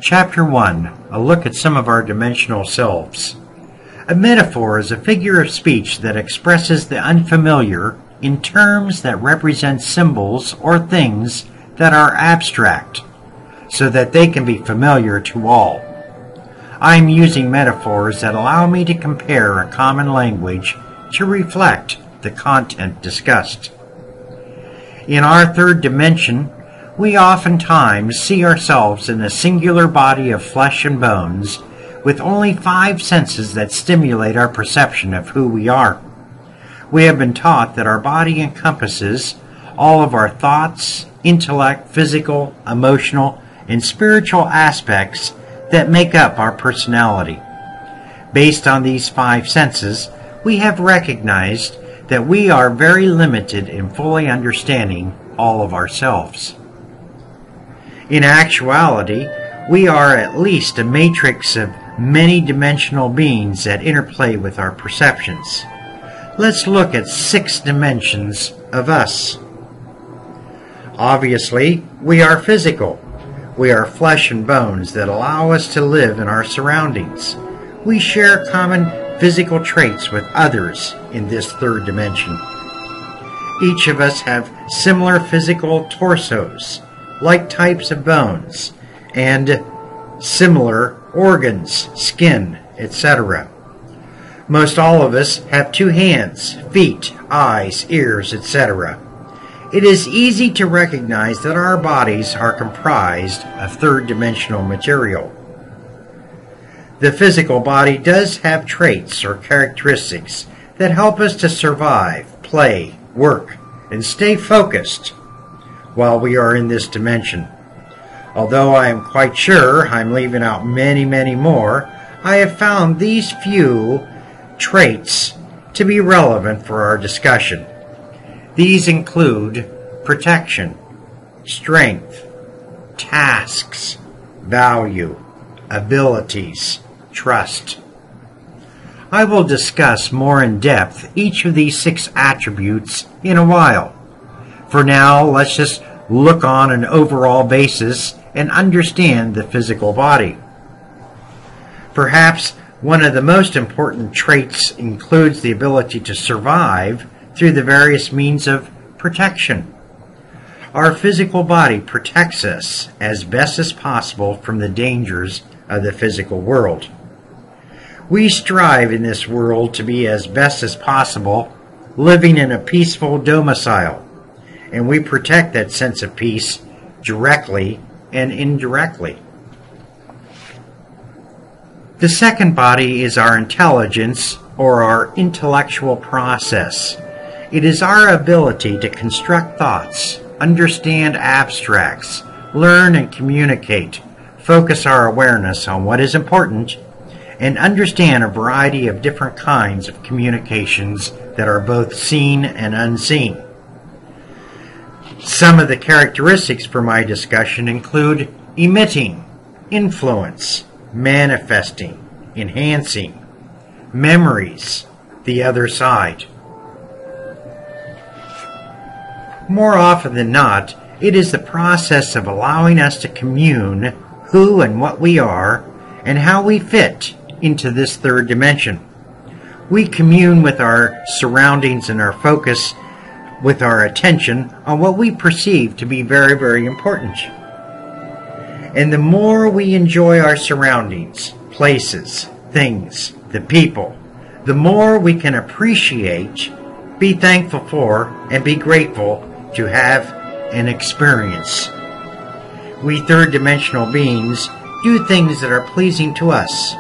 Chapter 1. A look at some of our dimensional selves. A metaphor is a figure of speech that expresses the unfamiliar in terms that represent symbols or things that are abstract, so that they can be familiar to all. I am using metaphors that allow me to compare a common language to reflect the content discussed. In our third dimension, we oftentimes see ourselves in a singular body of flesh and bones with only 5 senses that stimulate our perception of who we are. We have been taught that our body encompasses all of our thoughts, intellect, physical, emotional, and spiritual aspects that make up our personality. Based on these 5 senses, we have recognized that we are very limited in fully understanding all of ourselves. In actuality, we are at least a matrix of many dimensional beings that interplay with our perceptions. Let's look at 6 dimensions of us. Obviously, we are physical. We are flesh and bones that allow us to live in our surroundings. We share common physical traits with others in this third dimension. Each of us have similar physical torsos, like types of bones, and similar organs, skin, etc. Most all of us have 2 hands, feet, eyes, ears, etc. It is easy to recognize that our bodies are comprised of third-dimensional material. The physical body does have traits or characteristics that help us to survive, play, work, and stay focused while we are in this dimension. Although I am quite sure I'm leaving out many, many more, I have found these few traits to be relevant for our discussion. These include protection, strength, tasks, value, abilities, trust. I will discuss more in depth each of these 6 attributes in a while. For now, let's just look on an overall basis and understand the physical body. Perhaps one of the most important traits includes the ability to survive through the various means of protection. Our physical body protects us as best as possible from the dangers of the physical world. We strive in this world to be as best as possible, living in a peaceful domicile, and we protect that sense of peace directly and indirectly. The second body is our intelligence, or our intellectual process. It is our ability to construct thoughts, understand abstracts, learn and communicate, focus our awareness on what is important, and understand a variety of different kinds of communications that are both seen and unseen. Some of the characteristics for my discussion include emitting, influence, manifesting, enhancing, memories, the other side. More often than not, it is the process of allowing us to commune who and what we are and how we fit into this third dimension. We commune with our surroundings and our focus with our attention on what we perceive to be very, very important. And the more we enjoy our surroundings, places, things, the people, the more we can appreciate, be thankful for, and be grateful to have an experience. We third-dimensional beings do things that are pleasing to us.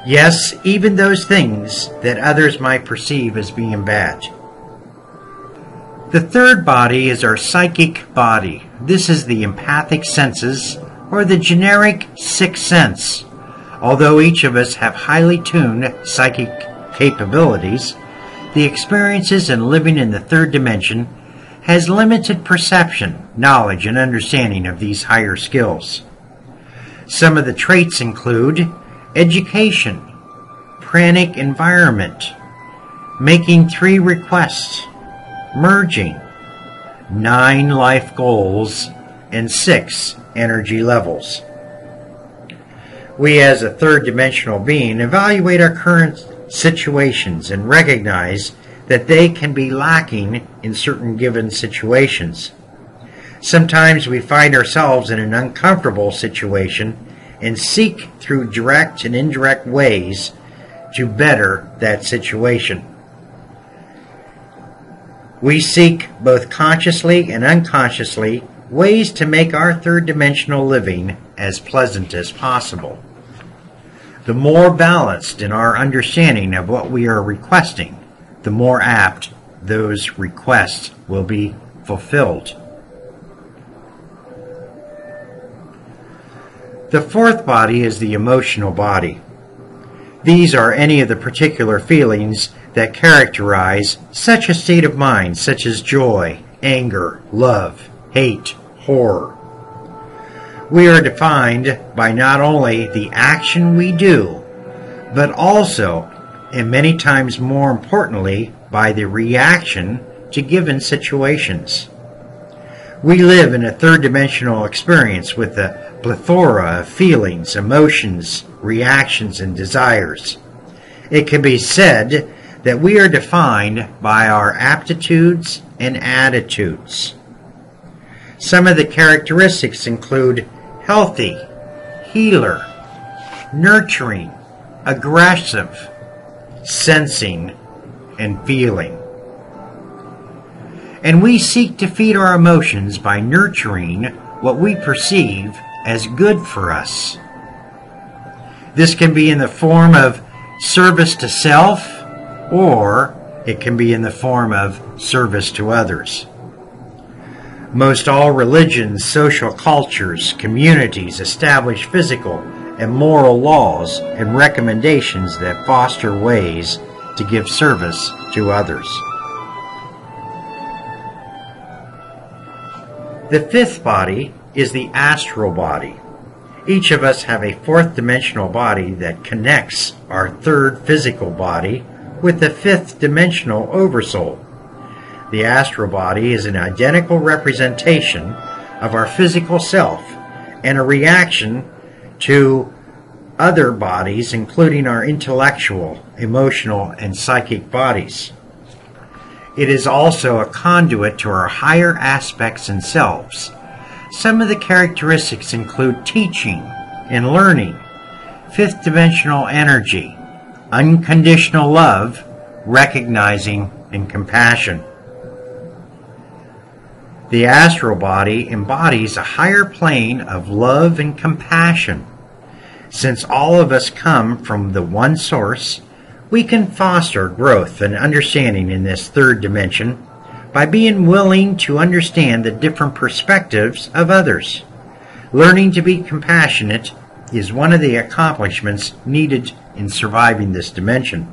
Yes, even those things that others might perceive as being bad. The third body is our psychic body. This is the empathic senses, or the generic 6th sense. Although each of us have highly tuned psychic capabilities, the experiences in living in the third dimension has limited perception, knowledge, and understanding of these higher skills. Some of the traits include education, pranic environment, making 3 requests, merging, 9 life goals, and 6 energy levels. We as a third dimensional being evaluate our current situations and recognize that they can be lacking in certain given situations. Sometimes we find ourselves in an uncomfortable situation and seek through direct and indirect ways to better that situation. We seek both consciously and unconsciously ways to make our third dimensional living as pleasant as possible. The more balanced in our understanding of what we are requesting, the more apt those requests will be fulfilled. The fourth body is the emotional body. These are any of the particular feelings that characterize such a state of mind, such as joy, anger, love, hate, horror. We are defined by not only the action we do, but also, and many times more importantly, by the reaction to given situations. We live in a third-dimensional experience with a plethora of feelings, emotions, reactions, and desires. It can be said that we are defined by our aptitudes and attitudes. Some of the characteristics include healthy, healer, nurturing, aggressive, sensing, and feeling. And we seek to feed our emotions by nurturing what we perceive as good for us. This can be in the form of service to self, or it can be in the form of service to others. Most all religions, social cultures, communities establish physical and moral laws and recommendations that foster ways to give service to others. The fifth body is the astral body. Each of us have a fourth dimensional body that connects our third physical body with the fifth dimensional oversoul. The astral body is an identical representation of our physical self and a reaction to other bodies, including our intellectual, emotional, and psychic bodies. It is also a conduit to our higher aspects and selves. Some of the characteristics include teaching and learning, fifth dimensional energy, unconditional love, recognizing, and compassion. The astral body embodies a higher plane of love and compassion. Since all of us come from the one source, we can foster growth and understanding in this third dimension by being willing to understand the different perspectives of others. Learning to be compassionate is one of the accomplishments needed in surviving this dimension.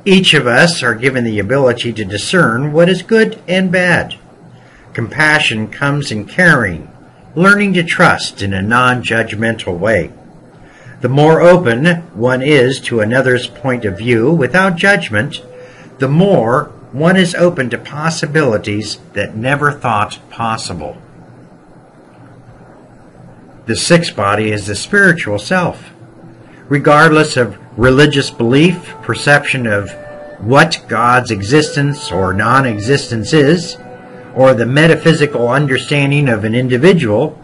Each of us are given the ability to discern what is good and bad. Compassion comes in caring, learning to trust in a non-judgmental way. The more open one is to another's point of view without judgment, the more one is open to possibilities that never thought possible. The sixth body is the spiritual self. Regardless of religious belief, perception of what God's existence or non-existence is, or the metaphysical understanding of an individual,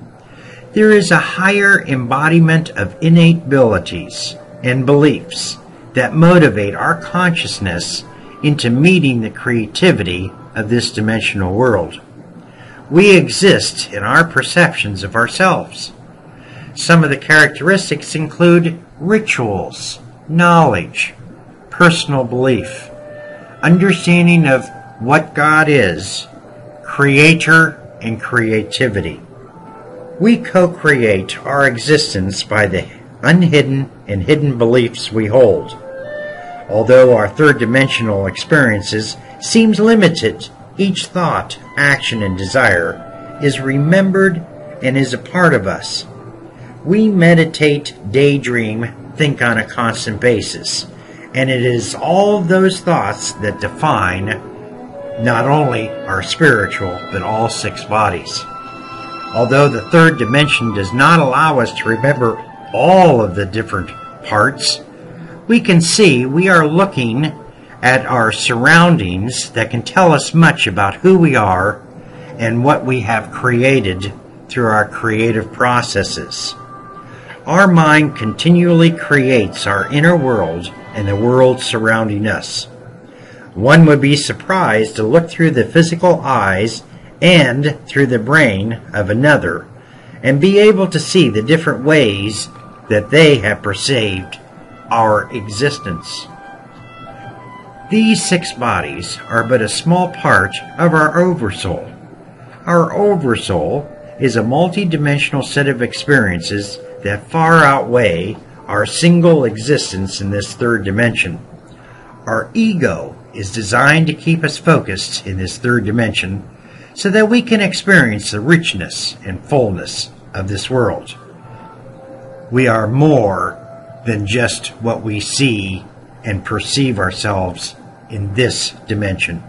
there is a higher embodiment of innate abilities and beliefs that motivate our consciousness into meeting the creativity of this dimensional world. We exist in our perceptions of ourselves. Some of the characteristics include rituals, knowledge, personal belief, understanding of what God is, creator, and creativity. We co-create our existence by the unhidden and hidden beliefs we hold. Although our third-dimensional experiences seems limited, each thought, action, and desire is remembered and is a part of us. We meditate, daydream, think on a constant basis, and it is all of those thoughts that define not only our spiritual, but all six bodies. Although the third dimension does not allow us to remember all of the different parts, we can see we are looking at our surroundings that can tell us much about who we are and what we have created through our creative processes. Our mind continually creates our inner world and the world surrounding us. One would be surprised to look through the physical eyes and through the brain of another and be able to see the different ways that they have perceived our existence. These 6 bodies are but a small part of our oversoul. Our oversoul is a multi-dimensional set of experiences that far outweigh our single existence in this third dimension. Our ego is designed to keep us focused in this third dimension so that we can experience the richness and fullness of this world. We are more than just what we see and perceive ourselves in this dimension.